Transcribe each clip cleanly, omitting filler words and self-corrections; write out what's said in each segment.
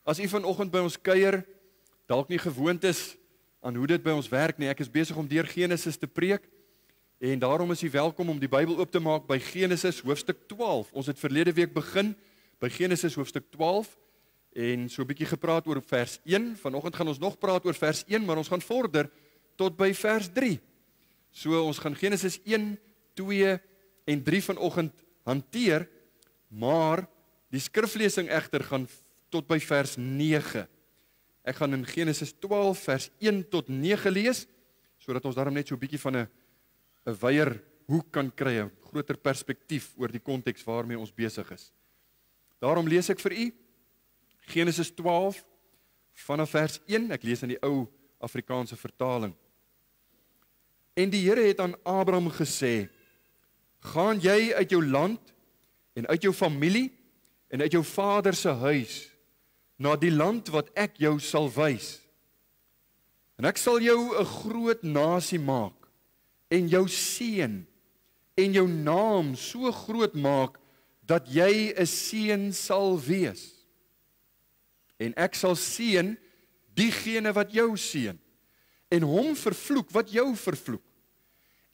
As u vanoggend by ons kuier, dalk nie gewoond is aan hoe dit by ons werk nie. Ek is besig om deur Genesis te preek en daarom is u welkom om die Bybel oop te maak by Genesis hoofstuk 12. Ons het verlede week begin by Genesis hoofstuk 12 en so 'n bietjie gepraat oor vers 1. Vanoggend gaan ons nog praat oor vers 1, maar ons gaan vorder tot by vers 3. So ons gaan Genesis 1, 2 en 3 vanoggend hanteer, maar die skriflesing egter gaan tot by vers 9. Ek gaan in Genesis 12 vers 1 tot 9 lees, sodat ons daarom net so 'n bietjie van 'n wyeer hoek kan kry, 'n groter perspektief oor die konteks waarmee ons besig is. Daarom lees ek vir u Genesis 12 vanaf vers 1, ek lees in die ou Afrikaanse vertaling. En die Here het aan Abraham gesê, gaan jy uit jou land en uit jou familie en uit jou vader se huis na die land wat ek jou sal wys. En ek sal jou 'n groot nasie maak en jou seën en jou naam so groot maak dat jy 'n seën sal wees. En ek sal seën diegene wat jou seën en hom vervloek wat jou vervloek.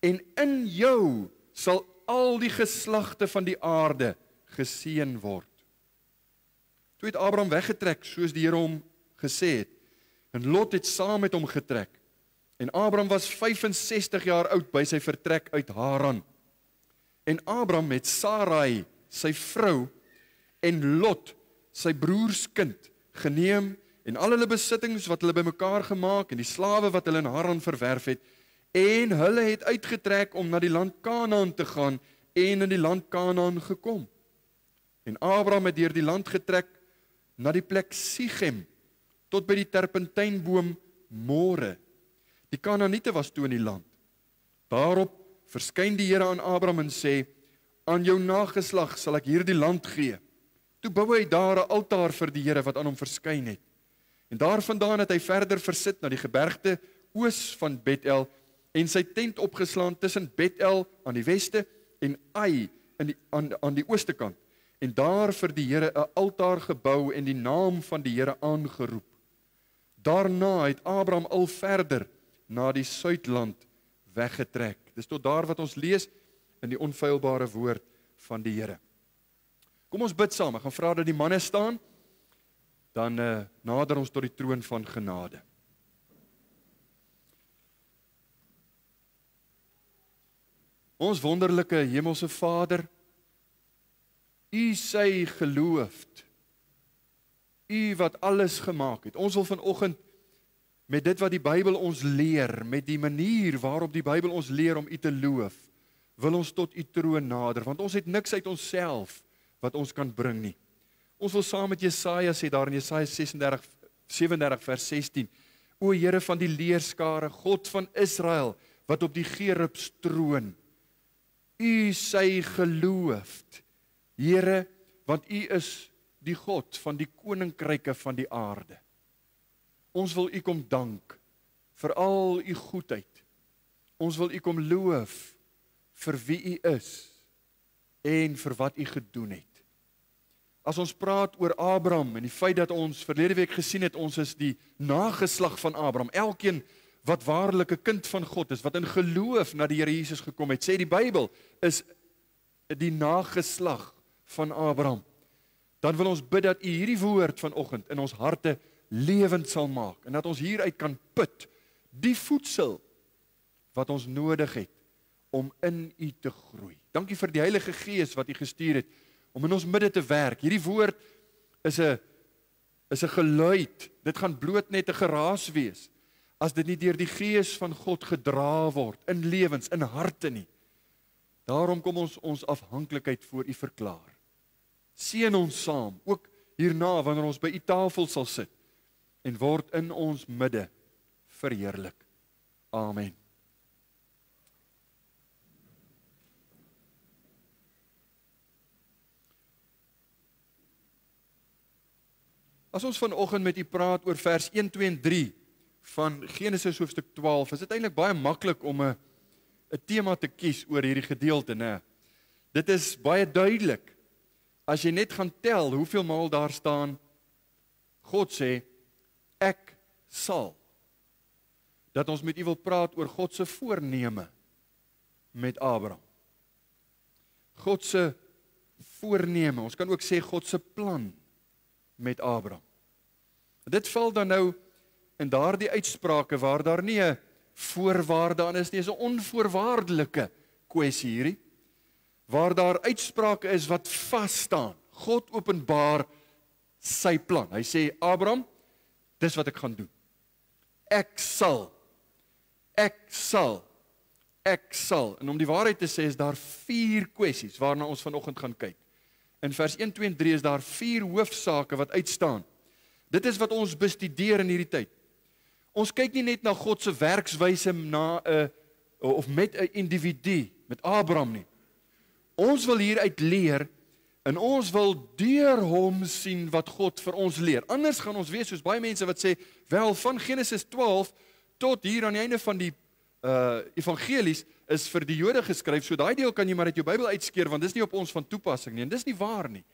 En in jou sal al die geslagte van die aarde geseën word. Toe het Abraham weggetrek, soos die Here hom gesê het. En Lot het saam met hom getrek. En Abraham was 65 jaar oud by sy vertrek uit Haran. En Abraham het Sarai, sy vrou, en Lot, sy broerskind, geneem, en al hulle besittings wat hulle bymekaar gemaak, en die slawe wat hulle in Haran verwerf het, en hulle het uitgetrek om na die land Kanaan te gaan, en in die land Kanaan gekom. En Abraham het deur die land getrek, na die plek Sichem, tot by die terpentynboom More. Die Kanaaniete was toe in die land. Daarop verskyn die Here aan Abraham en sê, aan jou nageslag sal ek hierdie land gee. Toe bou hy daar 'n altaar vir die Here wat aan hom verskyn het. En daarvandaan het hy verder versit na die gebergte oos van Bethel en sy tent opgeslaan tussen Bethel aan die weste en Ai aan die ooste kant. En daar vir die Here 'n altaar gebou en die naam van die Here aangeroep. Daarna het Abraham al verder na die suidland weggetrek. Dis tot daar wat ons lees in die onfeilbare woord van die Here. Kom ons bid saam. Ek gaan vra dat die manne staan, dan nader ons tot die troon van genade. Ons wonderlike hemelse Vader, U sy geloofd, U wat alles gemaak het. Ons wil vanoggend met dit wat die Bybel ons leer, met die manier waarop die Bybel ons leer om U te loof, wil ons tot U troon nader, want ons het niks uit onsself wat ons kan bring nie. Ons wil saam met Jesaja sê daar in Jesaja 37 vers 16, O Here van die leerskare, God van Israel, wat op die Gerubs troon, U sy geloofd, Here, want U is die God van die koninkryke van die aarde. Ons wil U kom dank vir al U goedheid. Ons wil U kom loof vir wie U is en vir wat U gedoen het. As ons praat oor Abraham en die feit dat ons verlede week gesien het, ons is die nageslag van Abraham. Elkeen wat waarlik 'n kind van God is, wat in geloof na die Here Jesus gekom het, sê die Bybel, is die nageslag van Abraham. Dan wil ons bid dat U hierdie woord vanoggend in ons harte lewend sal maak en dat ons hieruit kan put die voedsel wat ons nodig het om in U te groei. Dankie vir die Heilige Gees wat U gestuur het om in ons midde te werk. Hierdie woord is 'n geluid. Dit gaan bloot net 'n geraas wees as dit nie deur die Gees van God gedra word in lewens, in harte nie. Daarom kom ons afhanklikheid voor U verklaar. Seën ons saam, ook hierna wanneer ons by U tafel sal sit en word in ons midde verheerlik. Amen. As ons vanoggend met U praat oor vers 1, 2 en 3 van Genesis hoofstuk 12, is dit eintlik baie maklik om 'n tema te kies oor hierdie gedeelte, né? Dit is baie duidelik. As jy net gaan tel hoeveel maal daar staan God sê, ek sal. Dat ons met u wil praat oor God se voorneme met Abraham. God se voorneme, ons kan ook sê God se plan met Abraham. Dit val dan nou in daardie uitsprake waar daar nie 'n voorwaarde aan is nie, is 'n onvoorwaardelike kwessie hierdie, waar daar uitsprake is wat vas staan. God openbaar sy plan. Hy sê, Abraham, dis wat ek gaan doen. Ek sal. En om die waarheid te sê, is daar 4 kwessies waarna ons vanoggend gaan kyk. In vers 1, 2 en 3 is daar 4 hoofsake wat uitstaan. Dit is wat ons bestudeer in hierdie tyd. Ons kyk nie net na God se werkswyse met 'n individu, met Abraham nie. Ons wil hieruit leer en ons wil deur hom sien wat God vir ons leer. Anders gaan ons wees soos baie mense wat sê, wel van Genesis 12 tot hier aan die einde van die evangelies is vir die Jode geskryf, so daai deel kan jy maar uit jou Bybel uitskeer, want dis nie op ons van toepassing nie, en dis nie waar nie.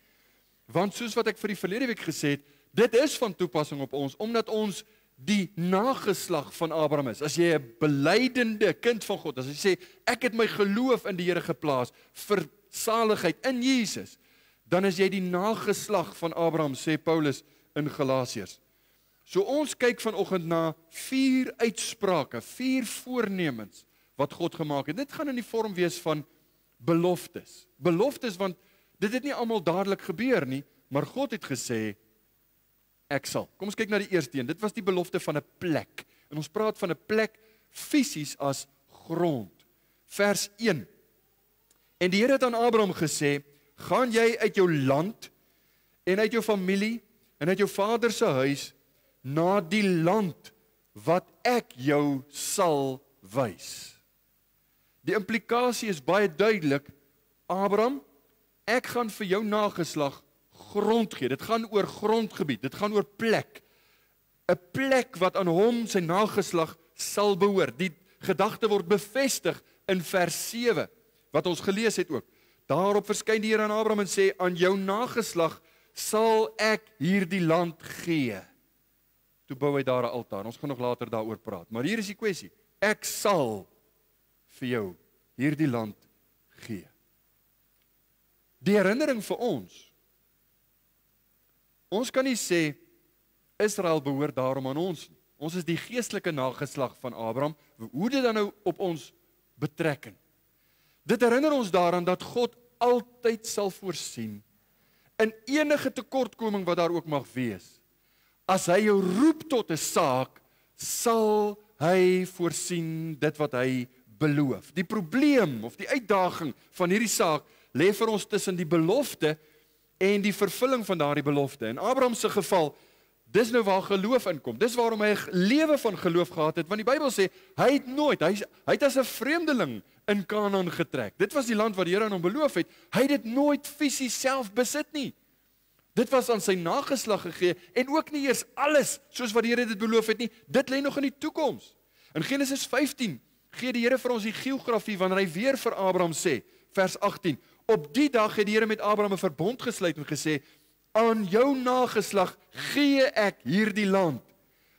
Want soos wat ek vir die verlede week gesê het, dit is van toepassing op ons, omdat ons die nageslag van Abraham is. As jy 'n belydende kind van God, as jy sê, ek het my geloof in die Here geplaas, vir saligheid in Jesus, dan is jy die nageslag van Abraham, sê Paulus in Galasiërs. So ons kyk vanoggend na 4 uitsprake, 4 voornemens wat God gemaak het. Dit gaan in die vorm wees van beloftes. Beloftes, want dit het nie almal dadelik gebeur nie, maar God het gesê, ek sal. Kom ons kyk na die eerste een. Dit was die belofte van 'n plek. En ons praat van 'n plek fisies as grond. Vers 1. En die Here het aan Abraham gesê, gaan jy uit jou land en uit jou familie en uit jou vader se huis na die land wat ek jou sal wys. Die implikasie is baie duidelik. Abraham, ek gaan vir jou nageslag grond gee. Dit gaan oor grondgebied, dit gaan oor plek. 'n Plek wat aan hom, sy nageslag, sal behoort. Die gedagte word bevestig in vers 7, wat ons gelees het ook. Daarop verskyn die Here aan Abraham en sê, aan jou nageslag sal ek hierdie land gee. Toe bou hy daar 'n altaar. Ons gaan nog later daaroor praat. Maar hier is die kwessie. Ek sal vir jou hierdie land gee. Die herinnering vir ons. Ons kan nie sê Israel behoort daarom aan ons nie. Ons is die geestelike nageslag van Abraham. Hoe dit dan nou op ons betrekking? Dit herinner ons daaraan dat God altyd sal voorsien in enige tekortkoming wat daar ook mag wees. As hy jou roep tot 'n saak, sal hy voorsien dit wat hy beloof. Die probleem of die uitdaging van hierdie saak lê vir ons tussen die belofte en die vervulling van daardie belofte. In Abraham se geval, dis nou waar geloof inkom. Dis waarom hy 'n lewe van geloof gehad het, want die Bybel sê hy het as 'n vreemdeling in Kanaan getrek. Dit was die land wat die Here aan hom beloof het. Hy het dit nooit fisies self besit nie. Dit was aan sy nageslag gegee en ook nie eers alles soos wat die Here dit beloof het nie. Dit lê nog in die toekoms. In Genesis 15 gee die Here vir ons die geografie wanneer hy weer vir Abraham sê, vers 18. Op die dag het die Here met Abraham 'n verbond gesluit en gesê, aan jou nageslag gee ek hierdie land,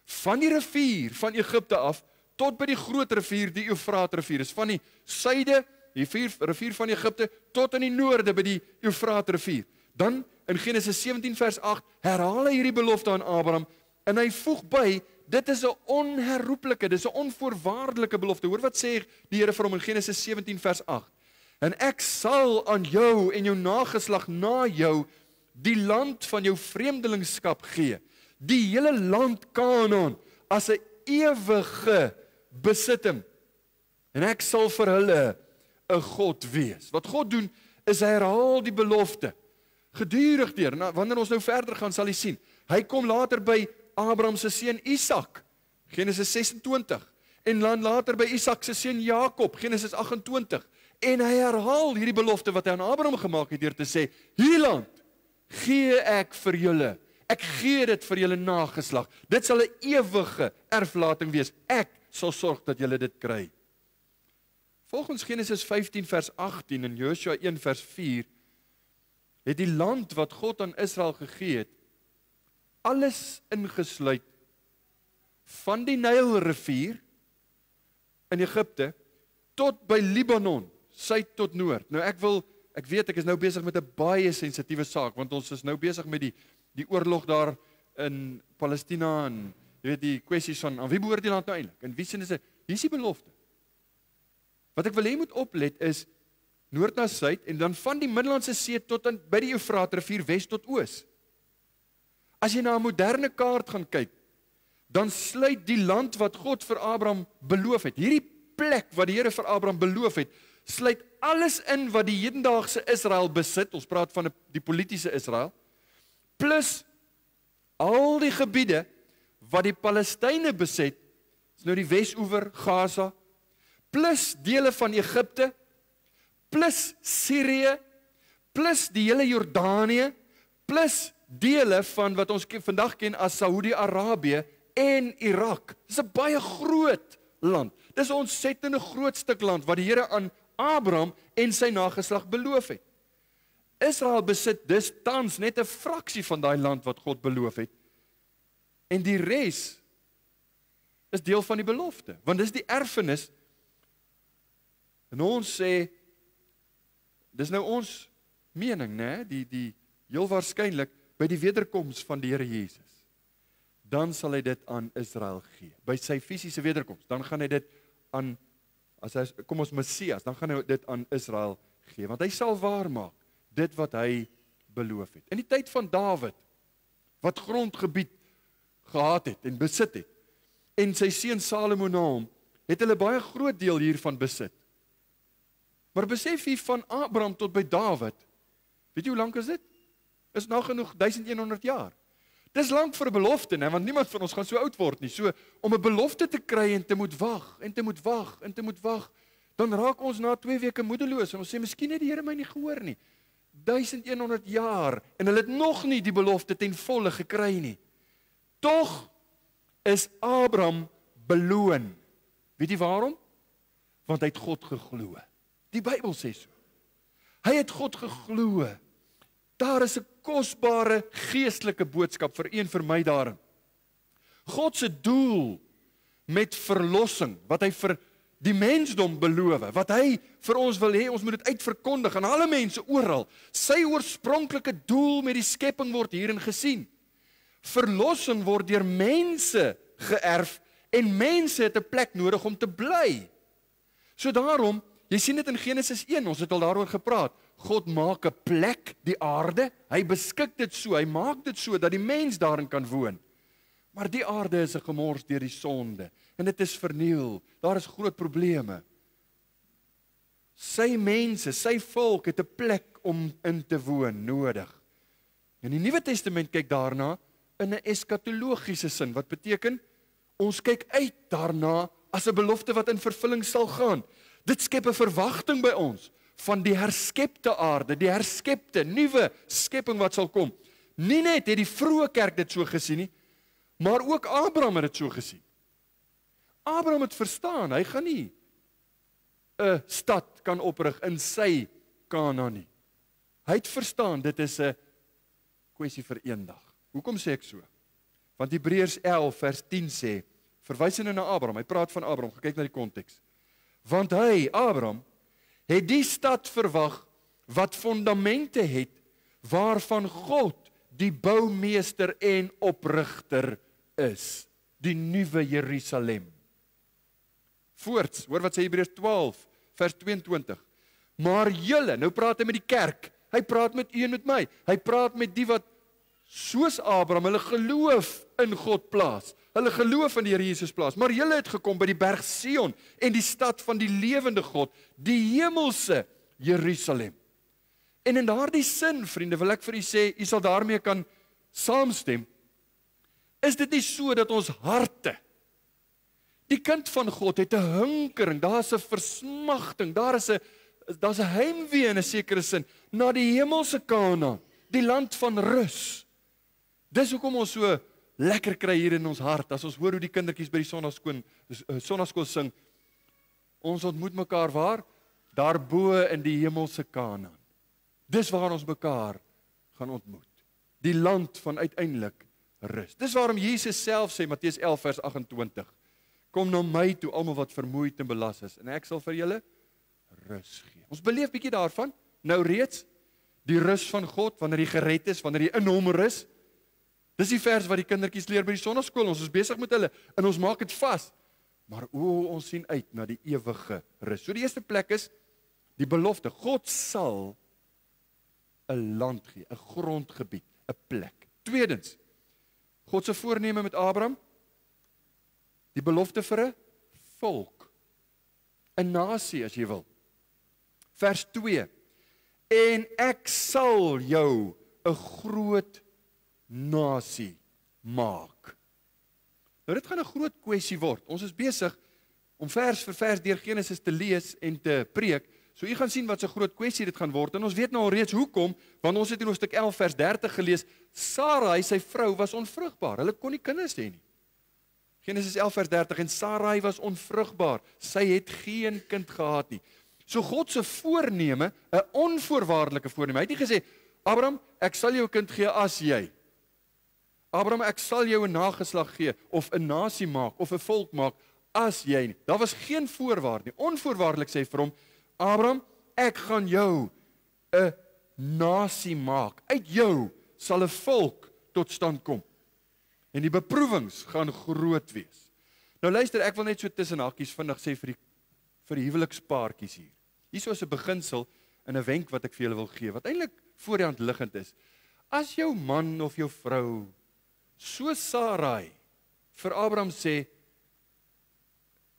van die rivier van Egipte af, tot by die groot rivier, die Eufraatrivier, is van die suide, die rivier van Egipte, tot in die noorde by die Eufraatrivier. Dan, in Genesis 17 vers 8, herhaal hy hierdie belofte aan Abraham, en hy voeg by, dit is 'n onherroepelike, dit is 'n onvoorwaardelike belofte. Hoor wat sê die Here vir hom in Genesis 17 vers 8, en ek sal aan jou en jou nageslag na jou, die land van jou vreemdelingskap gee, die hele land Kanaan, as 'n ewige besitting, en ek sal vir hulle 'n God wees. Wat God doen, is hy herhaal die belofte, gedurig deur. Wanneer ons nou verder gaan, sal jy sien, hy kom later by Abraham se seun Isak, Genesis 26, en dan later by Isak se seun Jakob, Genesis 28, en hy herhaal hierdie belofte wat hy aan Abraham gemaak het deur te sê, hierdie land gee ek vir julle. Ek gee dit vir julle nageslag. Dit sal 'n ewige erflating wees. Ek sal sorg dat julle dit kry. Volgens Genesis 15 vers 18 en Joshua 1 vers 4 het die land wat God aan Israel gegee het alles ingesluit van die Nylrivier in Egipte tot by Libanon, suid tot noord. Nou ek weet ek is nou besig met 'n baie sensitiewe saak, want ons is nou besig met die oorlog daar in Palestina en jy weet die kwessies van aan wie behoort die land nou eintlik? En wie sê dis hier is die belofte. Wat ek wil hê jy moet oplet is noord na suid en dan van die Middellandse See tot aan by die Eufraatrivier wes tot oos. As jy na 'n moderne kaart gaan kyk, dan sluit die land wat God vir Abraham beloof het, hierdie plek wat die Here vir Abraham beloof het, sluit alles in wat die hedendaagse Israel besit, ons praat van die politiese Israel, plus al die gebiede wat die Palestynë beset, is nou die Wesoewer, Gaza, plus dele van Egipte, plus Sirië, plus die hele Jordanië, plus dele van wat ons vandag ken as Saudi-Arabië en Irak. Dis 'n baie groot land. Dis 'n ontsettende groot stuk land wat die Here aan Abraham en sy nageslag beloof het. Israel besit dus tans net 'n fraksie van daai land wat God beloof het. En die res is deel van die belofte, want dis die erfenis. En ons sê, dis nou ons mening, né? Die heel waarskynlik by die wederkoms van die Here Jesus. Dan sal hy dit aan Israel gee. By sy fisiese wederkoms, dan gaan hy dit aan, as hy kom ons Messias, dan gaan hy dit aan Israel gee, want hy sal waarmaak dit wat hy beloof het. In die tyd van Dawid, wat grondgebied gehad het en besit het, en sy seun Salomo na hom, het hulle baie groot deel hiervan besit. Maar besef jy van Abraham tot by Dawid, weet jy hoe lank is dit? Is nagenoeg 1100 jaar. Dis lank vir 'n belofte, né? Want niemand van ons gaan so oud word nie. So om 'n belofte te kry en te moet wag en te moet wag en te moet wag, dan raak ons na 2 weke moedeloos en ons sê miskien het die Here my nie gehoor nie. 1100 jaar en hulle het nog nie die belofte ten volle gekry nie. Tog is Abraham beloon. Weet jy waarom? Want hy het God geglo. Die Bybel sê so. Hy het God geglo. Daar is 'n kosbare geestelike boodskap vir my daarin. God se doel met verlossing, wat hy vir die mensdom beloof, wat hy vir ons wil hê, ons moet dit uitverkondig aan alle mense oral. Sy oorspronklike doel met die skepping word hierin gesien. Verlossing word deur mense geërf en mense het 'n plek nodig om te bly. So daarom, jy sien dit in Genesis 1, ons het al daaroor gepraat. God maak 'n plek, die aarde, hy beskik dit so, hy maak dit so dat die mens daarin kan woon. Maar die aarde is 'n gemors deur die sonde en dit is verniel. Daar is groot probleme. Sy mense, sy volk het 'n plek om in te woon nodig. En die Nuwe Testament kyk daarna in 'n eskatologiese sin. Wat beteken? Ons kyk uit daarna as 'n belofte wat in vervulling sal gaan. Dit skep 'n verwagting by ons van die herskepte aarde, die herskepte nuwe skepping wat sal kom. Nie net het die vroeë kerk dit so gesien nie, maar ook Abraham het dit so gesien. Abraham het verstaan, hy gaan nie 'n stad kan oprig in sy Kanaan nie. Hy het verstaan, dit is 'n kwessie vir eendag. Hoekom sê ek so? Want Hebreërs 11 vers 10 sê, verwysende na Abraham, hy praat van Abraham, kyk na die konteks. Want hy, Abraham, het die stad verwag wat fondamente het, waarvan God die boumeester en oprigter is, die nuwe Jerusalem. Voorts, hoor wat sê Hebreërs 12 vers 22. Maar julle, nou praat hy met die kerk, hy praat met u en met my, hy praat met die wat soos Abraham hulle geloof in God plaas, hulle geloof in die Here Jesus plaas, maar julle het gekom by die berg Sion en die stad van die lewende God, die hemelse Jerusalem. En in daardie sin, vriende, wil ek vir u sê, u sal daarmee kan saamstem, is dit nie so dat ons harte, die kind van God het 'n hinkering, daar's 'n versmagting, daar's 'n heimwee in 'n sekere sin, na die hemelse Kanaan, die land van rus. Dis hoekom ons so lekker kry hier in ons hart, as ons hoor hoe die kindertjies by die sonnaskool sing, ons ontmoet mekaar waar? Daarbo in die hemelse Kanaan. Dis waar ons mekaar gaan ontmoet. Die land van uiteindelik rus. Dis waarom Jesus self sê, Matteus 11 vers 28, kom na my toe, almal wat vermoeid en belas is, en ek sal vir julle rus gee. Ons beleef bietjie daarvan, nou reeds, die rus van God, wanneer jy gered is, wanneer jy in hom rus. Dis die vers wat die kindertjies leer by die sonnaskool, ons is besig met hulle, en ons maak dit vas. Maar ons sien uit na die ewige rus. So die eerste plek is, die belofte, God sal 'n land gee, 'n grondgebied, 'n plek. Tweedens, God se voorneme met Abraham, die belofte vir 'n volk, 'n nasie as jy wil. Vers 2, en ek sal jou 'n groot nasie maak. Nou dit gaan 'n groot kwessie word. Ons is besig om vers vir vers deur Genesis te lees en te preek. So u gaan sien wat so groot kwessie dit gaan word. En ons weet nou al reeds hoekom, want ons het in hoofstuk 11 vers 30 gelees, Sarai, sy vrou, was onvrugbaar. Hulle kon nie kinders hê nie. Genesis 11 vers 30, en Sarai was onvrugbaar. Sy het geen kind gehad nie. So God se voorneme, 'n onvoorwaardelike voorneme. Hy het nie gesê, Abraham, ek sal jou 'n kind gee as jy. Abraham, ek sal jou 'n nageslag gee, of 'n nasie maak, of 'n volk maak, as jy nie. Daar was geen voorwaarde nie. Onvoorwaardelik sê hy vir hom, Abraham, ek gaan jou 'n nasie maak. Uit jou sal 'n volk tot stand kom. En die beproewings gaan groot wees. Nou luister, ek wil net so tussen hakies vinnig sê vir die huwelikspaartjies hier. Hier is 'n beginsel en 'n wenk wat ek vir julle wil gee, wat eintlik voor die hand liggend is. As jou man of jou vrou, so Sarai, vir Abraham sê,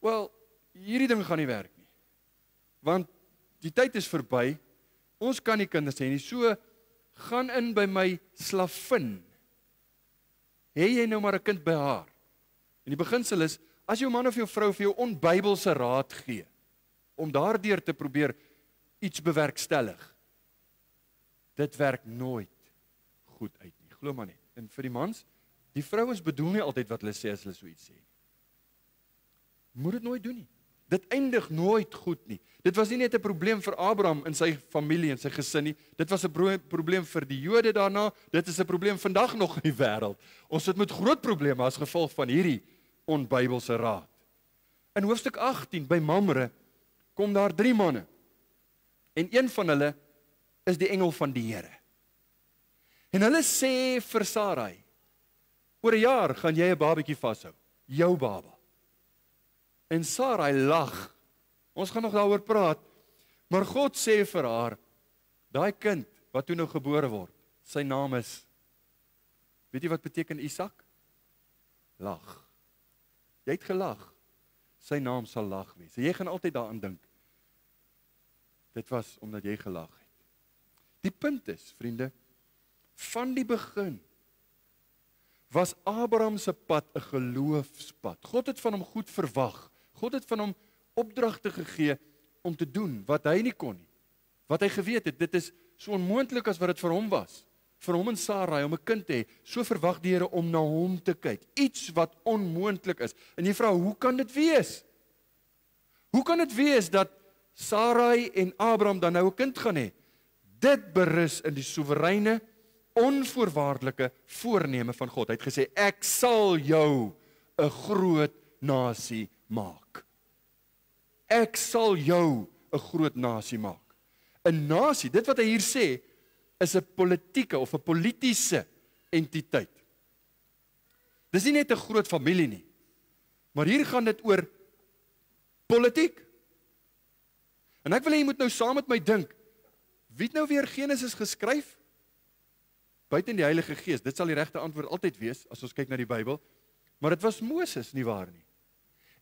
wel, hierdie ding gaan nie werk nie, want die tyd is verby, ons kan nie kinders hê nie, so gaan in by my slavin, hê jy nou maar 'n kind by haar. En die beginsel is, as jou man of jou vrou vir jou onbybelse raad gee, om daardeur te probeer iets bewerkstellig, dit werk nooit goed uit nie, glo maar net. En vir die mans, die vrouens bedoel nie altyd wat hulle sê as hulle so iets sê. Moet dit nooit doen nie. Dit eindig nooit goed nie. Dit was nie net 'n probleem vir Abraham en sy familie en sy gesin nie. Dit was 'n probleem vir die Jode daarna. Dit is 'n probleem vandag nog in die wêreld. Ons sit met groot probleme as gevolg van hierdie onbybelse raad. In hoofstuk 18 by Mamre kom daar 3 manne. En een van hulle is die engel van die Here. En hulle sê vir Sarai, oor 'n jaar gaan jy 'n babatjie vashou, jou baba. En Sarai lag. Ons gaan nog daaroor praat. Maar God sê vir haar, daai kind wat toe nou gebore word, sy naam is, weet jy wat beteken Isak? Lag. Jy het gelag. Sy naam sal lag wees. En jy gaan altyd daaraan dink. Dit was omdat jy gelag het. Die punt is, vriende, van die begin was Abraham se pad 'n geloofspad. God het van hom goed verwag. God het van hom opdragte gegee om te doen wat hy nie kon nie. Wat hy geweet het, dit is so onmoontlik as wat dit vir hom was. Vir hom en Sarai om 'n kind te hê, so verwag die Here om na hom te kyk. Iets wat onmoontlik is. En jy vra, hoe kan dit wees? Hoe kan dit wees dat Sarai en Abraham dan nou 'n kind gaan hê? Dit berus in die soewereine, onvoorwaardelike voorneme van God. Hy het gesê, ek sal jou 'n groot nasie maak. Ek sal jou 'n groot nasie maak. 'n Nasie, dit wat hy hier sê, is 'n politieke of 'n politiese entiteit. Dis nie net 'n groot familie nie, maar hier gaan dit oor politiek. En ek wil hê jy moet nou saam met my dink, wie het nou weer Genesis geskryf? Buiten die Heilige Gees, dit sal die regte antwoord altyd wees, as ons kyk na die Bybel, maar dit was Moses, nie waar nie.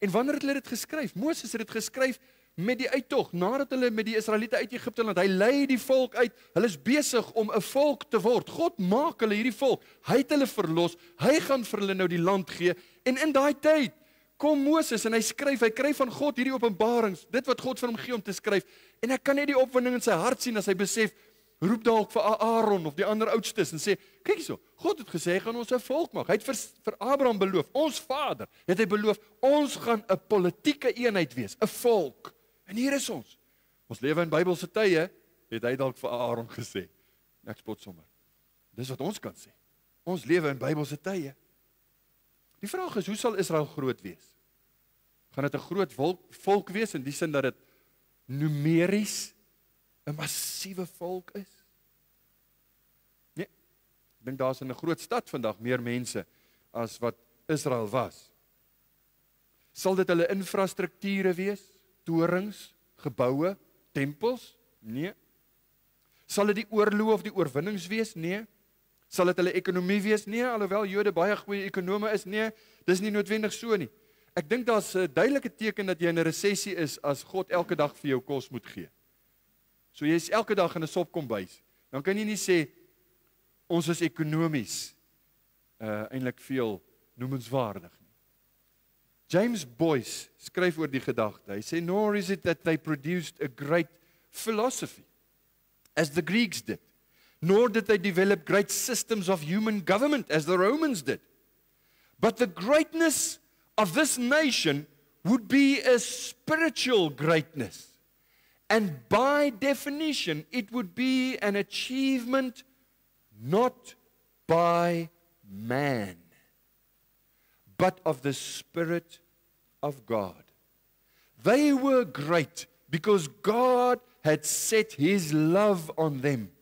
En wanneer het hulle dit geskryf? Moses het dit geskryf met die uittog, nadat hulle met die Israeliete uit Egipte land, hy lei die volk uit, hulle is besig om 'n volk te word. God maak hulle hierdie volk, hy het hulle verlos, hy gaan vir hulle nou die land gee, en in daai tyd kom Moses en hy skryf, hy kry van God hierdie openbarings, dit wat God vir hom gee om te skryf, en ek kan net die opwinding in sy hart sien as hy besef, roep dalk vir Aaron of die ander oudstes en sê, kyk hierso, God het gesê, hy gaan ons 'n volk maak. Hy het vir Abraham beloof, ons vader, het hy beloof, ons gaan 'n politieke eenheid wees, 'n volk. En hier is ons. Ons lewe in Bybelse tye, het hy dalk vir Aaron gesê. Ek spot sommer. Dis wat ons kan sê. Ons lewe in Bybelse tye. Die vraag is, hoe sal Israel groot wees? Gaan dit 'n groot volk wees, in die sin dat dit numeries 'n massiewe volk is? Nee, ek dink daar's in 'n groot stad vandag meer mense as wat Israel was. Sal dit hulle infrastrukture wees? Torings, geboue, tempels? Nee. Sal dit die oorloë of die oorwinnings wees? Nee. Sal dit hulle ekonomie wees? Nee, alhoewel Jode baie goeie ekonome is, nee, dis nie noodwendig so nie. Ek dink daar's 'n duidelike teken dat jy in 'n resessie is as God elke dag vir jou kos moet gee. So jy is elke dag in 'n sopkombuis. Dan kan jy nie sê ons is ekonomies eintlik veel noemenswaardig nie. James Boyce skryf oor die gedagte. Hy sê, nor is it that they produced a great philosophy, as the Greeks did, nor did they develop great systems of human government, as the Romans did. But the greatness of this nation would be a spiritual greatness. And by definition, it would be an achievement not by man, but of the Spirit of God. They were great because God had set His love on them,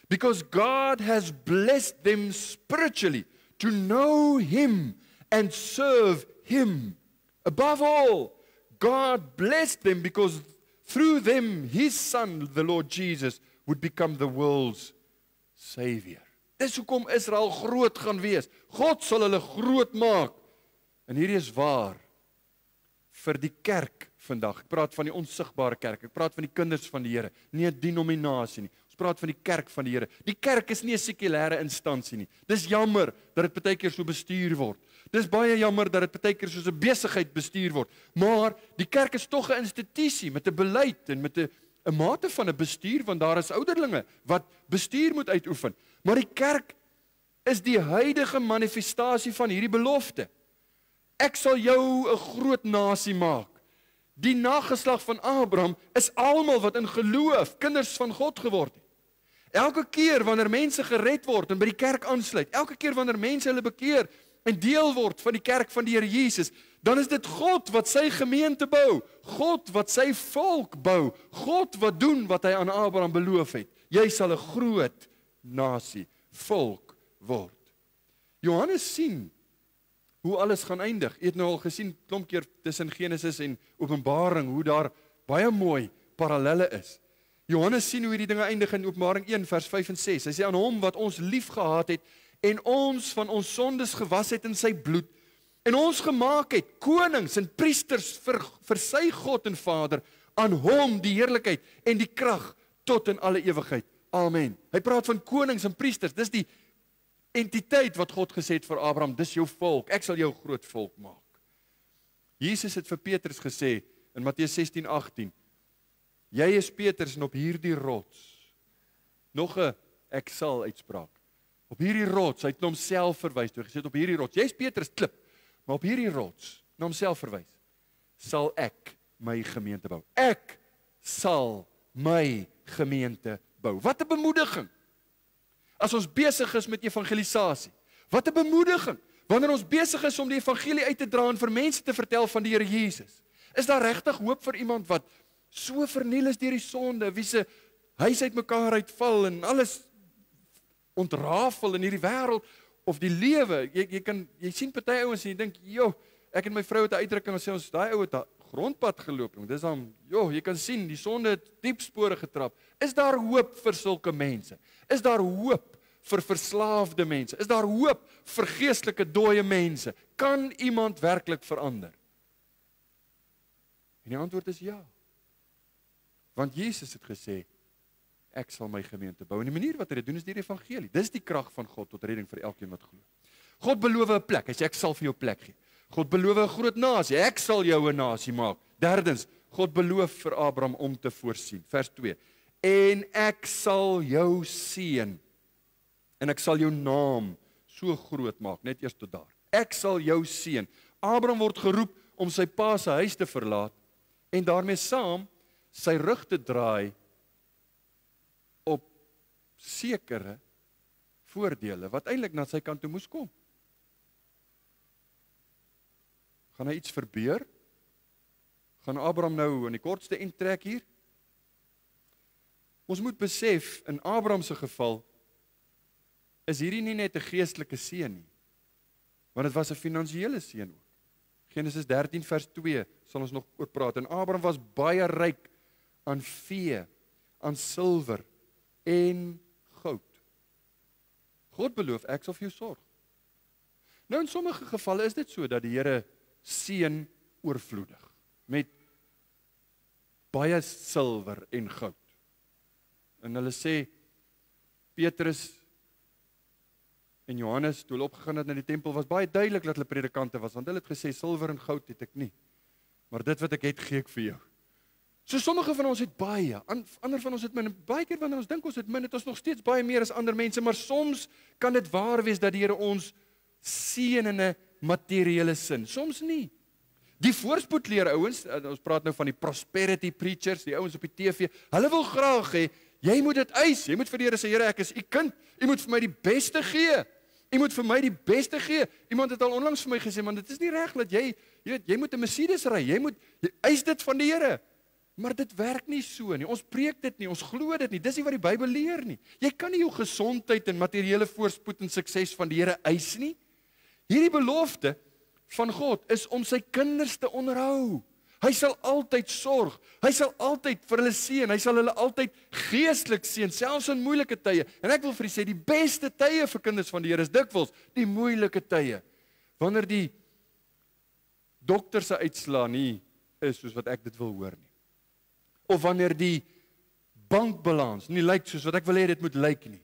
because God has blessed them spiritually to know Him and serve Him. Above all, God blessed them because through them, His Son, the Lord Jesus, would become the world's Savior. Dis hoekom Israel groot gaan wees. God sal hulle groot maak. En hierdie is waar vir die kerk vandag. Ek praat van die onsigbare kerk. Ek praat van die kinders van die Here, nie 'n denominasie nie. Ons praat van die kerk van die Here. Die kerk is nie 'n sekulêre instansie nie. Dis jammer dat dit baie keer so bestuur word. Dis baie jammer dat dit baie keer soos 'n besigheid bestuur word. Maar die kerk is tog 'n institusie met 'n beleid en met 'n mate van 'n bestuur, want daar is ouderlinge wat bestuur moet uitoefen. Maar die kerk is die huidige manifestasie van hierdie belofte. Ek sal jou 'n groot nasie maak. Die nageslag van Abraham is almal wat in geloof kinders van God geword het. Elke keer wanneer mense gered word en by die kerk aansluit, elke keer wanneer mense hulle bekeer en deel word van die kerk van die Here Jesus, dan is dit God wat sy gemeente bou, God wat sy volk bou, God wat doen wat hy aan Abraham beloof het. Jy sal 'n groot nasie, volk word. Johannes sien hoe alles gaan eindig. Jy het nou al gesien klomp keer tussen Genesis en Openbaring hoe daar baie mooi parallelle is. Johannes sien hoe hierdie dinge eindig in Openbaring 1 vers 5 en 6. Hy sê aan hom wat ons liefgehad het en ons van ons sondes gewas het in sy bloed en ons gemaak het konings en priesters vir sy God en Vader, aan hom die heerlikheid en die krag tot in alle ewigheid. Amen. Hy praat van konings en priesters. Dis die entiteit wat God gesê het vir Abraham, dis jou volk, ek sal jou groot volk maak. Jesus het vir Petrus gesê in Matteus 16:18, jy is Petrus en op hierdie rots, nog 'n ek sal uitspraak, op hierdie rots, hy het na homself verwys, toe hy gesê het op hierdie rots, jy is Petrus klip, maar op hierdie rots, na homself verwys, sal ek my gemeente bou. Ek sal my gemeente bou. Wat 'n bemoediging! As ons besig is met evangelisasie. Wat 'n bemoediging, wanneer ons besig is om die evangelie uit te dra en vir mense te vertel van die Here Jesus. Is daar regtig hoop vir iemand wat so verniel is deur die sonde, wie se huis uitmekaar uitval en alles ontrafel in hierdie wêreld of die lewe? Jy sien party ouens en jy dink, "Jo, ek en my vrou het 'n uitdrukking gesê ons daai ou het 'n grondpad geloop." Dis dan, jy kan sien die sonde het diep spore getrap. Is daar hoop vir sulke mense? Is daar hoop vir verslaafde mense? Is daar hoop vir geestelike dooie mense? Kan iemand werklik verander? En die antwoord is ja. Want Jesus het gesê, ek sal my gemeente bou. En die manier wat hy dit doen is deur die evangelie. Dis die krag van God tot redding vir elkeen wat glo. God beloof 'n plek. Hy sê ek sal vir jou plek gee. God beloof 'n groot nasie. Ek sal jou 'n nasie maak. Derdens, God beloof vir Abraham om te voorsien. Vers 2. En ek sal jou seën. En ek sal jou naam so groot maak, net eers tot daar. Ek sal jou seën. Abraham word geroep om sy pa se huis te verlaat en daarmee saam sy rug te draai op sekere voordele wat eintlik na sy kant toe moes kom. Gaan hy iets verbeur? Gaan Abraham nou in die kortste end trek hier? Ons moet besef, in Abraham se geval, is hierdie nie net 'n geestelike seën nie, want dit was 'n finansiële seën ook. Genesis 13 vers 2 sal ons nog oor praat. En Abraham was baie ryk aan vee, aan silwer en goud. God beloof, ek sal vir jou sorg. Nou in sommige gevalle is dit so dat die Here seën oorvloedig met baie silwer en goud. En hulle sê Petrus en Johannes toe hulle opgegaan het na die tempel was baie duidelik dat hulle predikante was, want hulle het gesê silwer en goud het ek nie, maar dit wat ek het gee ek vir jou. So sommige van ons het baie, ander van ons het min. Baie keer wanneer ons dink ons het min, het ons nog steeds baie meer as ander mense, maar soms kan dit waar wees dat die Here ons seën in 'n materiële sin, soms nie. Die voorspoedleer ouens, ons praat nou van die prosperity preachers, die ouens op die TV, hulle wil graag hê jy moet dit eis. Jy moet vir die Here sê, Here, ek is u kind. U moet vir my die beste gee. U moet vir my die beste gee. Iemand het al onlangs vir my gesê, man, dit is nie reg dat jy moet 'n Mercedes ry. Jy eis dit van die Here. Maar dit werk nie so nie. Ons preek dit nie, ons glo dit nie. Dis nie wat die Bybel leer nie. Jy kan nie jou gesondheid en materiële voorspoed en sukses van die Here eis nie. Hierdie belofte van God is om sy kinders te onderhou. Hy sal altyd sorg. Hy sal altyd vir hulle seën. Hy sal hulle altyd geestelik seën, selfs in moeilike tye. En ek wil vir julle sê, die beste tye vir kinders van die Here is dikwels die moeilike tye. Wanneer die dokter se uitslaa nie is soos wat ek dit wil hoor nie. Of wanneer die bankbalans nie lyk soos wat ek wil hê dit moet lyk nie.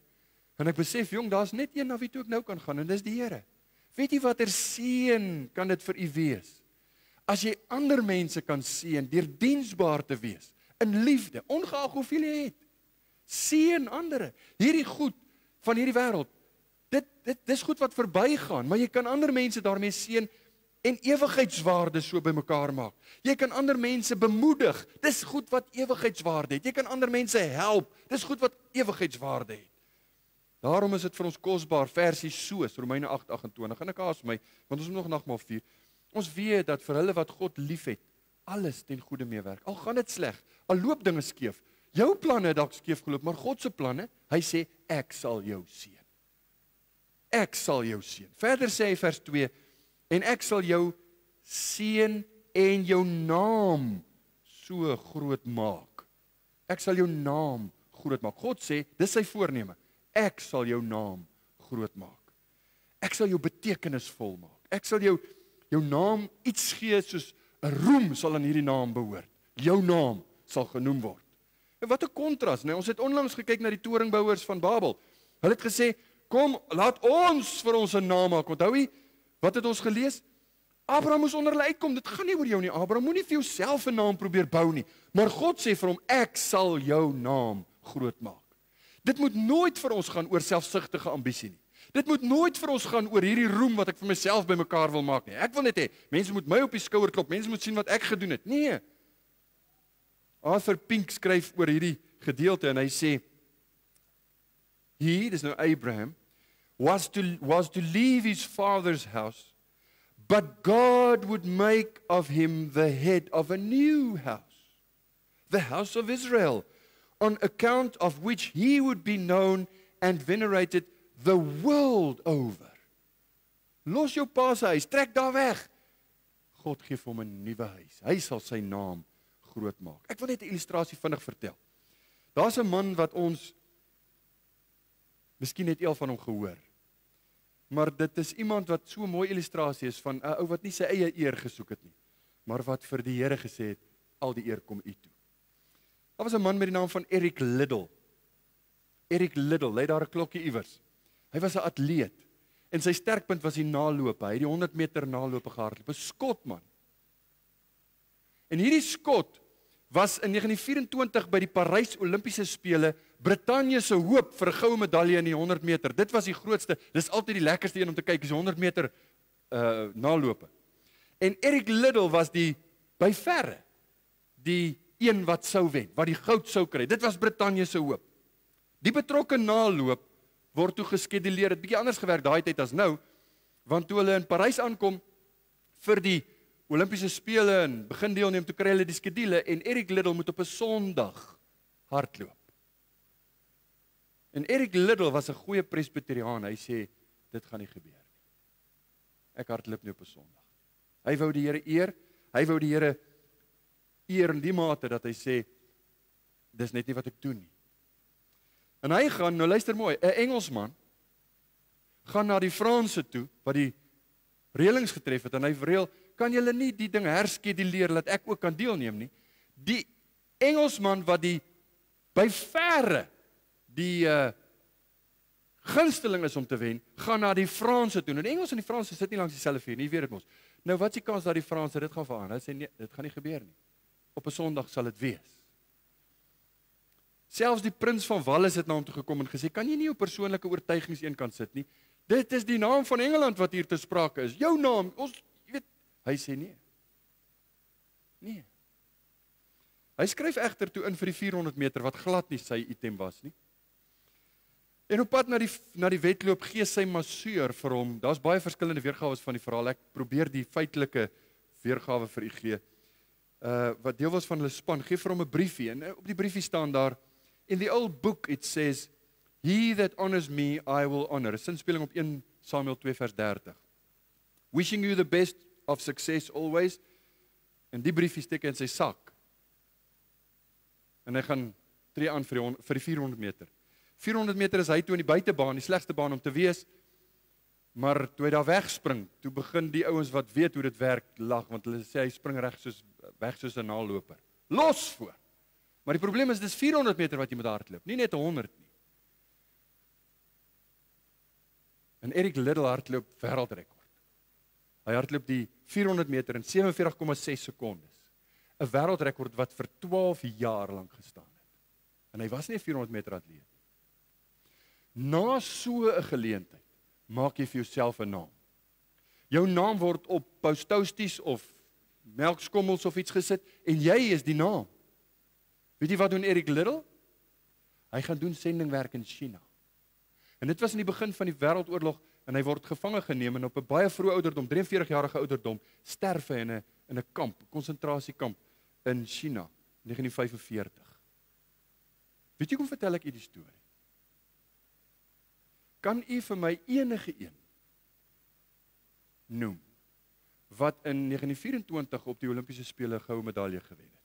En ek besef, jong, daar's net een na wie toe ek nou kan gaan en dis die Here. Weet jy watter seën kan dit vir u wees? As jy ander mense kan seën deur diensbaar te wees, in liefde, ongeag hoeveel jy het. Seën ander. Hierdie goed van hierdie wêreld, dis goed wat verbygaan, maar jy kan ander mense daarmee seën en ewigheidswaarde so bymekaar maak. Jy kan ander mense bemoedig. Dis goed wat ewigheidswaarde het. Jy kan ander mense help. Dis goed wat ewigheidswaarde het. Daarom is dit vir ons kosbaar versies soos Romeine 8:28. En ek haas my, want ons moet nog nagmaal vier. Ons weet dat vir hulle wat God liefhet, alles ten goeie meewerk. Al gaan dit sleg, al loop dinge skeef. Jou planne het dalk skeef geloop, maar God se planne, hy sê ek sal jou seën. Ek sal jou seën. Verder sê hy vers 2, en ek sal jou seën en jou naam so groot maak. Ek sal jou naam groot maak. God sê, dis sy voorneme. Ek sal jou naam groot maak. Ek sal jou betekenisvol maak. Ek sal jou naam iets gee soos 'n roem sal aan hierdie naam behoort. Jou naam sal genoem word. En wat 'n kontras, né? Ons het onlangs gekyk na die toringbouers van Babel. Hulle het gesê, kom, laat ons vir ons 'n naam maak. Onthou jy, wat het ons gelees? Abraham moes onder hulle uitkom. Dit gaan nie oor jou nie, Abraham. Moenie vir jouself 'n naam probeer bou nie. Maar God sê vir hom, ek sal jou naam groot maak. Dit moet nooit vir ons gaan oor selfsugtige ambisie nie. Dit moet nooit vir ons gaan oor hierdie roem wat ek vir myself bymekaar wil maak nie. Ek wil net hê, mense moet my op die skouer klop, mense moet sien wat ek gedoen het. Nee. Arthur Pink skryf oor hierdie gedeelte en hy sê, dis nou Abraham, was to leave his father's house, but God would make of him the head of a new house, the house of Israel, on account of which he would be known and venerated the world over. Los jou pa se huis, trek daar weg. God gee vir hom 'n nuwe huis. Hy sal sy naam groot maak. Ek wil net 'n illustrasie vinnig vertel. Daar's 'n man wat ons miskien het al van hom gehoor. Maar dit is iemand wat so 'n mooi illustrasie is van 'n ou wat nie sy eie eer gesoek het nie, maar wat vir die Here gesê het, al die eer kom U toe. Daar was 'n man met die naam van Eric Liddell. Eric Liddell, lê daar 'n klokkie iewers. Hy was 'n atleet en sy sterkpunt was die naloop. Hy het die 100 meter naloop gehardloop. 'n skotman. En hierdie skot was in 1924 by die Parys Olimpiese Spele Brittanje se hoop vir 'n goue medalje in die 100 meter. Dit was die grootste, dis altyd die lekkerste een om te kyk, is die 100 meter nalope. En Eric Liddell was by verre die een wat sou wen, wat die goud sou kry. Dit was Brittanje se hoop. Die betrokke naloop word toe geskeduleer. Het bietjie anders gewerk daai tyd as nou, want toe hulle in Parys aankom vir die Olimpiese spele en begin deelneem, toe kry hulle die skedule en Eric Liddell moet op 'n Sondag hardloop. En Eric Liddell was 'n goeie presbyteriaan. Hy sê dit gaan nie gebeur nie. Ek hardloop nie op 'n Sondag. Hy wou die Here eer. Hy wou die Here eer in die mate dat hy sê dis net nie wat ek doen nie. En hy gaan, nou luister mooi, 'n Engelsman gaan na die Franse toe wat die reëlings getref het en hy reël, kan julle nie die ding herskeduleer dat ek ook kan deelneem nie. Die Engelsman wat by verre die gunsteling is om te wen, gaan na die Franse toe. Nou die Engels en die Franse sit nie langs dieselfde vuur nie, jy weet dit mos. Nou wat is die kans dat die Franse dit gaan verander? Hy sê nee, dit gaan nie gebeur nie. Op 'n Sondag sal dit wees. Selfs die prins van Wales het na hom toe gekom en gesê, kan jy nie jou persoonlike oortuigings eenkant sit nie? Dit is die naam van Engeland wat hier te sprake is. Jou naam, jy weet, hy sê nee. Nee. Hy skryf egter toe in vir die 400 meter wat glad nie sy item was nie. En op pad na die wedloop gee sy masseur vir hom. Daar's baie verskillende weergawe van die verhaal. Ek probeer die feitelike weergawe vir u gee. Wat deel was van hulle span, gee vir hom 'n briefie en op die briefie staan daar, in the old book it says, he that honors me I will honor. 'n Sinspeling op 1 Samuel 2 vers 30. Wishing you the best of success always. En die briefie steek in sy sak. En hy gaan tree aan vir die 400 meter. 400 meter is hy toe in die buitebaan, die slegste baan om te wees. Maar toe hy daar wegspring, toe begin die ouens wat weet hoe dit werk lag, want hulle sê hy spring weg soos 'n naalloper. Los voor. Maar die probleem is dis 400 meter wat jy moet hardloop, nie net 100 nie. En Eric Liddell hardloop wêreldrekord. Hy hardloop die 400 meter in 47,6 sekondes. 'n Wêreldrekord wat vir 12 jaar lank gestaan het. En hy was nie 'n 400 meter atleet. Na so 'n geleentheid maak jy vir jouself 'n naam. Jou naam word op poustousties of melkskommels of iets gesit en jy is die naam. Weet jy wat doen Eric Liddell? Hy gaan doen sendingwerk in China. En dit was in die begin van die wêreldoorlog en hy word gevange geneem en op 'n baie vroeë ouderdom, 43-jarige ouderdom, sterf hy in 'n kamp, 'n konsentrasiekamp in China, 1945. Weet jy hoe vertel ek u die storie? Kan u vir my enige een noem wat in 1924 op die Olimpiese spele 'n goue medalje gewen het?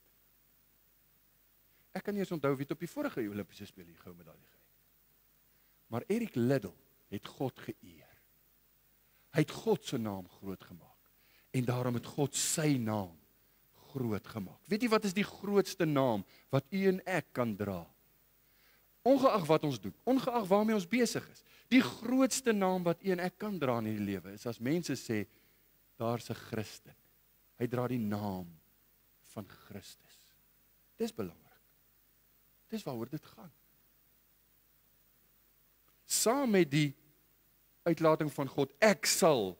Ek kan nie eens onthou wie op die vorige Olimpiese spele die goue medalje gewen het. Maar Eric Liddell het God geëer. Hy het God se naam groot gemaak. En daarom het God sy naam groot gemaak. Weet jy wat is die grootste naam wat u en ek kan dra? Ongeag wat ons doen, ongeag waarmee ons besig is. Die grootste naam wat u en ek kan dra in die lewe is as mense sê, daar's 'n Christen. Hy dra die naam van Christus. Dis belangrik. Dis waaroor dit gaan. Saam met die uitlating van God, ek sal,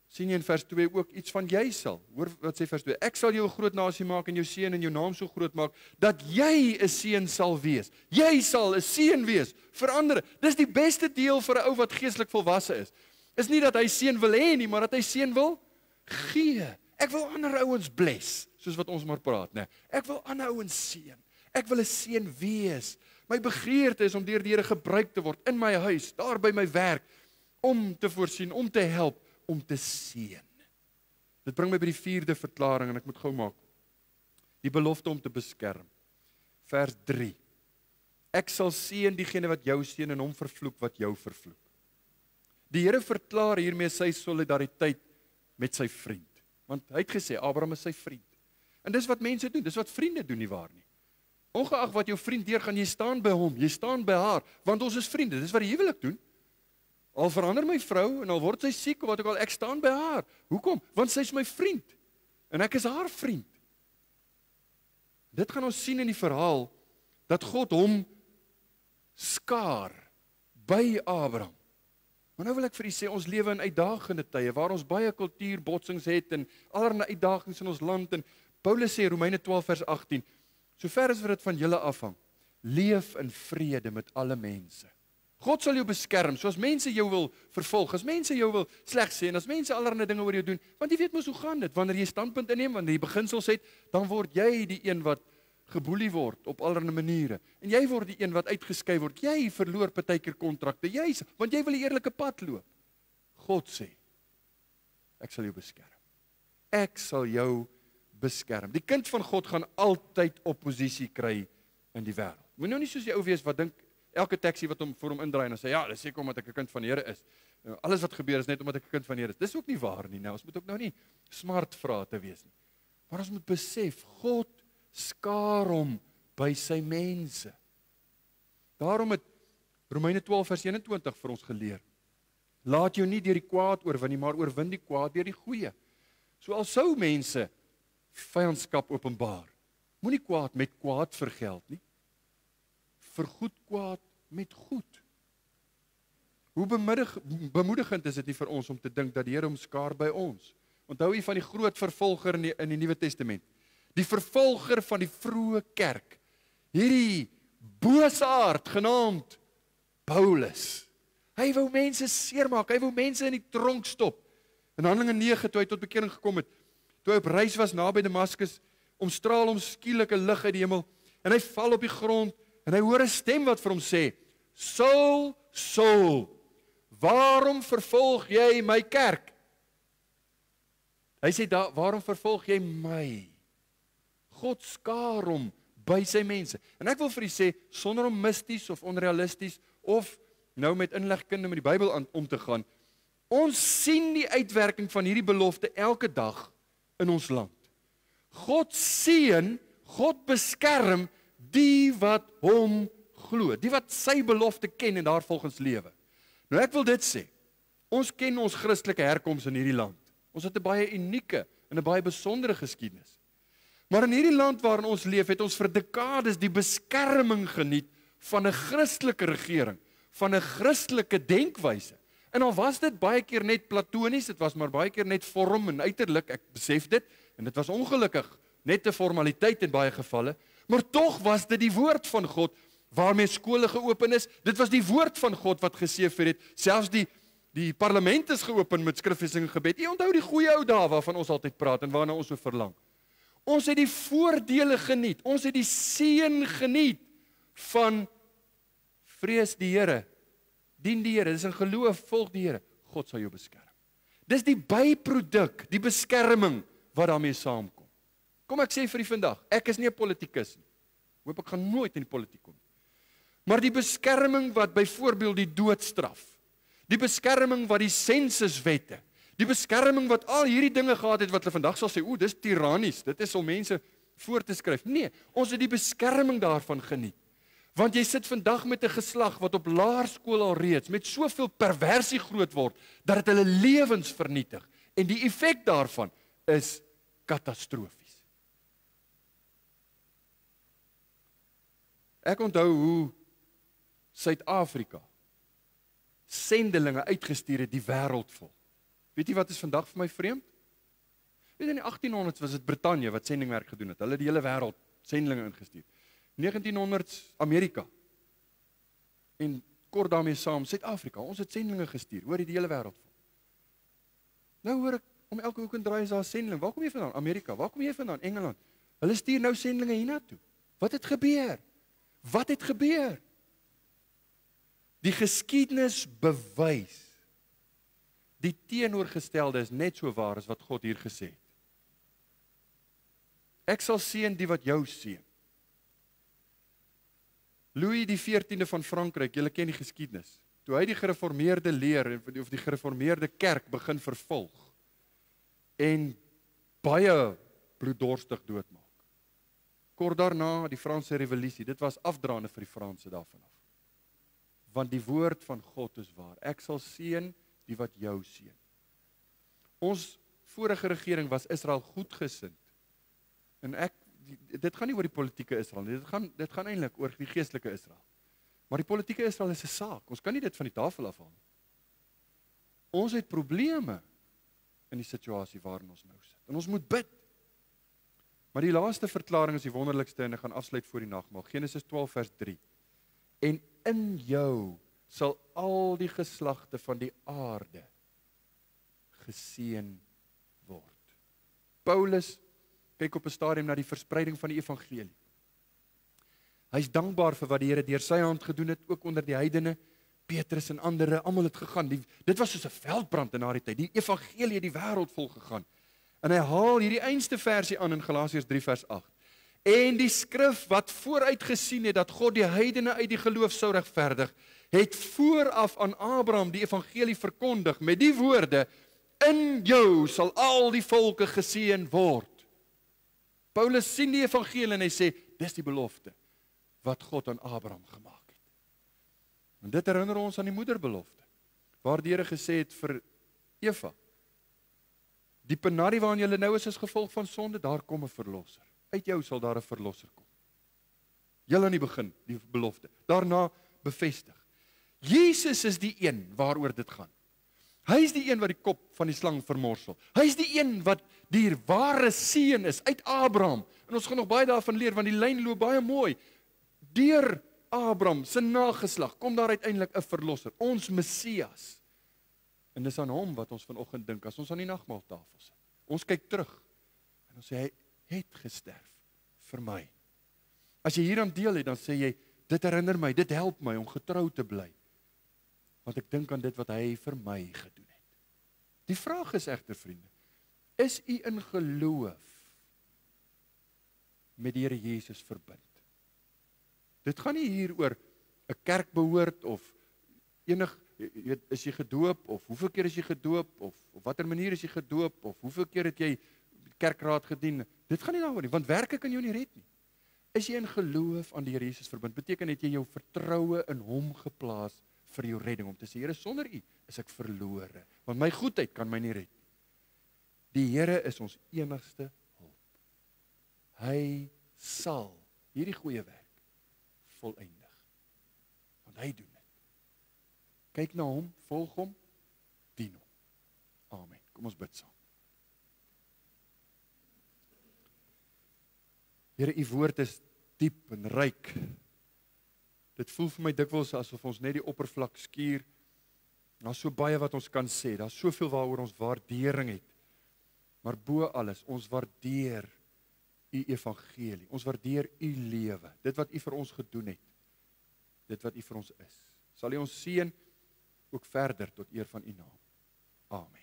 sien jy in vers 2 ook iets van jy sal. Hoor wat sê vers 2, ek sal jou 'n groot nasie maak en jou seën en jou naam so groot maak, dat jy 'n seën sal wees. Jy sal 'n seën wees vir ander. Dis die beste deel vir 'n ou wat geestelik volwasse is. Is nie dat hy seën wil hê nie, maar dat hy seën wil gee. Ek wil ander ouens bless, soos wat ons maar praat, né? Ek wil ander ouens seën. Ek wil 'n seën wees. My begeerte is om deur die Here gebruik te word in my huis, daar by my werk, om te voorsien, om te help, om te seën. Dit bring my by die 4de verklaring en ek moet gou maak. Die belofte om te beskerm. Vers 3. Ek sal seën diegene wat jou seën en hom vervloek wat jou vervloek. Die Here verklaar hiermee sy solidariteit met sy vriend. Want hy het gesê Abraham is sy vriend. En dis wat mense doen, dis wat vriende doen nie waar nie. Ongeag wat jou vriend deurgaan, jy staan by hom, jy staan by haar, want ons is vriende. Dis wat die huwelik doen. Al verander my vrou en al word sy siek of wat ook al, ek staan by haar. Hoekom? Want sy is my vriend en ek is haar vriend. Dit gaan ons sien in die verhaal dat God hom skaar by Abraham. Maar nou wil ek vir u sê, ons lewe in uitdagende tye waar ons baie kultuurbotsings het en allerlei uitdagings in ons land en Paulus sê Romeine 12 vers 18, sover as wat dit van julle afhang, leef in vrede met alle mense. God sal jou beskerm, so as mense jou wil vervolg, as mense jou wil sleg sê, en as mense allerlei dinge oor jou doen, want jy weet mos hoe gaan dit, wanneer jy standpunt inneem, wanneer jy beginsels het, dan word jy die een wat geboelie word op allerlei maniere, en jy word die een wat uitgeskei word, jy verloor partykeer kontrakte, want jy wil die eerlike pad loop. God sê, ek sal jou beskerm. Ek sal jou beskerm. Die kind van God gaan altyd oppositie kry in die wêreld. Moet nou nie soos die ou wees wat dink, elke taxi wat hom vir hom indraai en sê, ja, dis seker omdat ek 'n kind van die Here is. Alles wat gebeur is net omdat ek 'n kind van die Here is. Dis ook nie waar nie. Nou, ons moet ook nou nie smart vrae te wees nie. Maar ons moet besef, God skaar hom by sy mense. Daarom het Romeine 12 vers 21 vir ons geleer. Laat jou nie deur die kwaad oorwin nie, maar oorwin die kwaad deur die goeie. So al sou mense vyandskap openbaar, moenie kwaad met kwaad vergeld nie. Vergoed kwaad met goed. Hoe bemoedigend is dit nie vir ons om te dink dat die Here hom skaar by ons? Onthou jy van die groot vervolger in die Nuwe Testament? Die vervolger van die vroeë kerk. Hierdie boosaard genaamd Paulus. Hy wou mense seermaak, hy wou mense in die tronk stop. In Handelinge 9, toe hy tot bekering gekom het, toe hy op reis was naby Damaskus, omstraal hom skielik 'n lig uit die hemel, en hy val op die grond, en hy hoor 'n stem wat vir hom sê, Saul, Saul, waarom vervolg jy my kerk? Hy sê, waarom vervolg jy my? God skaar hom by sy mense. En ek wil vir u sê, sonder om misties of onrealisties, of nou met inlegkunde met die Bybel om te gaan, ons sien die uitwerking van hierdie belofte elke dag in ons land. God seën, God beskerm die wat hom glo, die wat sy belofte ken en daarvolgens lewe. Nou ek wil dit sê, ons ken ons Christelike herkoms in hierdie land. Ons het 'n baie unieke en 'n baie besondere geskiedenis. Maar in hierdie land waarin ons leef, het ons vir dekades die beskerming geniet van 'n Christelike regering, van 'n Christelike denkwyse. En al was dit baie keer net platonies, dit was maar baie keer net vorm en uiterlik, ek besef dit, en dit was ongelukkig net 'n formaliteit in baie gevalle, maar tog was dit die woord van God waarmee skole geopen is. Dit was die woord van God wat geseëvier het. Selfs die parlement is geopen met skriflesing en gebed. Jy onthou die goeie ou dae waarvan ons altyd praat en waarna ons so verlang. Ons het die voordele geniet. Ons het die seën geniet van vrees die Here. Dien die Here, dis in geloof, volg die Here. God sal jou beskerm. Dis die byproduk, die beskerming wat daarmee saamkom. Kom ek sê vir u vandag, ek is nie 'n politikus nie. Hoop ek gaan nooit in die politiek kom. Maar die beskerming wat byvoorbeeld die doodstraf, die beskerming wat die sensuswette, die beskerming wat al hierdie dinge gehad het wat hulle vandag sal sê, o, dis tirannies, dit is om mense voor te skryf. Nee, ons het die beskerming daarvan geniet. Want jy sit vandag met 'n geslag wat op laerskool al reeds met soveel perversie groot word, dat dit hulle lewens vernietig. En die effek daarvan is katastrofies. Ek onthou hoe Suid-Afrika sendelinge uitgestuur het die wêreld vol. Weet jy wat is vandag vir my vreemd? Weet jy, in die 1800s was dit Brittanje wat sendingwerk gedoen het. Hulle het die hele wêreld sendelinge ingestuur. 1900s Amerika. En kort daarmee saam Suid-Afrika. Ons het sendlinge gestuur, hoor jy, die hele wêreld vol. Nou hoor ek, om elke hoek en draai is daar 'n sendeling. Waar kom jy vandaan? Amerika. Waar kom jy vandaan? Engeland. Hulle stuur nou sendlinge hiernatoe. Wat het gebeur? Wat het gebeur? Die geskiedenis bewys die teenoorgestelde is net so waar as wat God hier gesê het. Ek sal seën die wat jou seën. Louis die 14de van Frankryk, julle ken die geskiedenis. Toe hy die gereformeerde leer of die gereformeerde kerk begin vervolg en baie bloeddorstig doodmaak. Kort daarna die Franse revolusie, dit was afdraande vir die Franse daarvan af. Want die woord van God is waar. Ek sal seën die wat jou seën. Ons vorige regering was Israel goedgesind. En dit gaan nie oor die politieke Israel nie, dit gaan eintlik oor die geestelike Israel. Maar die politieke Israel is 'n saak. Ons kan nie dit van die tafel afhaal nie. Ons het probleme in die situasie waarin ons nou sit. En ons moet bid. Maar die laaste verklaring is die wonderlikste en ek gaan afsluit voor die nagmaal. Genesis 12 vers 3. En in jou sal al die geslagte van die aarde geseën word. Paulus kyk op 'n stadium na die verspreiding van die evangelie. Hy is dankbaar vir wat die Here deur sy hand gedoen het, ook onder die heidene, Petrus en ander, almal het gegaan. Dit was soos 'n veldbrand in daardie tyd. Die evangelie het die wêreld vol gegaan. En hy haal hierdie einste versie aan in Galasiërs 3 vers 8. En die skrif wat vooruit gesien het dat God die heidene uit die geloof sou regverdig, het vooraf aan Abraham die evangelie verkondig met die woorde: in jou sal al die volke geseën word. Paulus sien die evangelie en hy sê, dis die belofte wat God aan Abraham gemaak het. En dit herinner ons aan die moederbelofte, waar die Here gesê het vir Eva, die penarie waarin jy nou is gevolg van sonde, daar kom 'n verlosser. Uit jou sal daar 'n verlosser kom. Heel aan die begin, die belofte. Daarna bevestig. Jesus is die een waaroor dit gaan. Hy is die een wat die kop van die slang vermorsel. Hy is die een wat die ware seun is uit Abraham. En ons gaan nog baie daarvan leer, want die lyn loop baie mooi. Deur Abraham se nageslag kom daar uiteindelik 'n verlosser, ons Messias. En dis aan hom wat ons vanoggend dink as ons aan die nagmaaltafel sit. Ons kyk terug en ons sê hy het gesterf vir my. As jy hieraan deel het, dan sê jy, dit herinner my, dit help my om getrou te bly. Want ek dink aan dit wat hy vir my gedoen het. Die vraag is egter, vriende, is u in geloof met die Here Jesus verbind? Dit gaan nie hier oor 'n kerk behoort of is jy gedoop of hoeveel keer is jy gedoop of op watter manier is jy gedoop of hoeveel keer het jy kerkraad gedien. Dit gaan nie daaroor nie, want werke kan jou nie red nie. Is jy in geloof aan die Here Jesus verbind? Beteken het jy jou vertroue in hom geplaas vir jou redding, om te sê, Here, sonder u is ek verlore, want my goedheid kan my nie red nie. Die Here is ons enigste hulp. Hy sal hierdie goeie werk volëindig, want hy doen dit. Kyk na hom, volg hom, dien hom. Amen. Kom ons bid saam. Here, u woord is diep en ryk. Dit voel vir my dikwels asof ons net die oppervlak skuur. Daar's so baie wat ons kan sê, daar's soveel waaroor ons waardering het. Maar bo alles, ons waardeer u evangelie, ons waardeer u lewe, dit wat u vir ons gedoen het, dit wat u vir ons is. Sal u ons seën ook verder tot eer van u naam. Amen.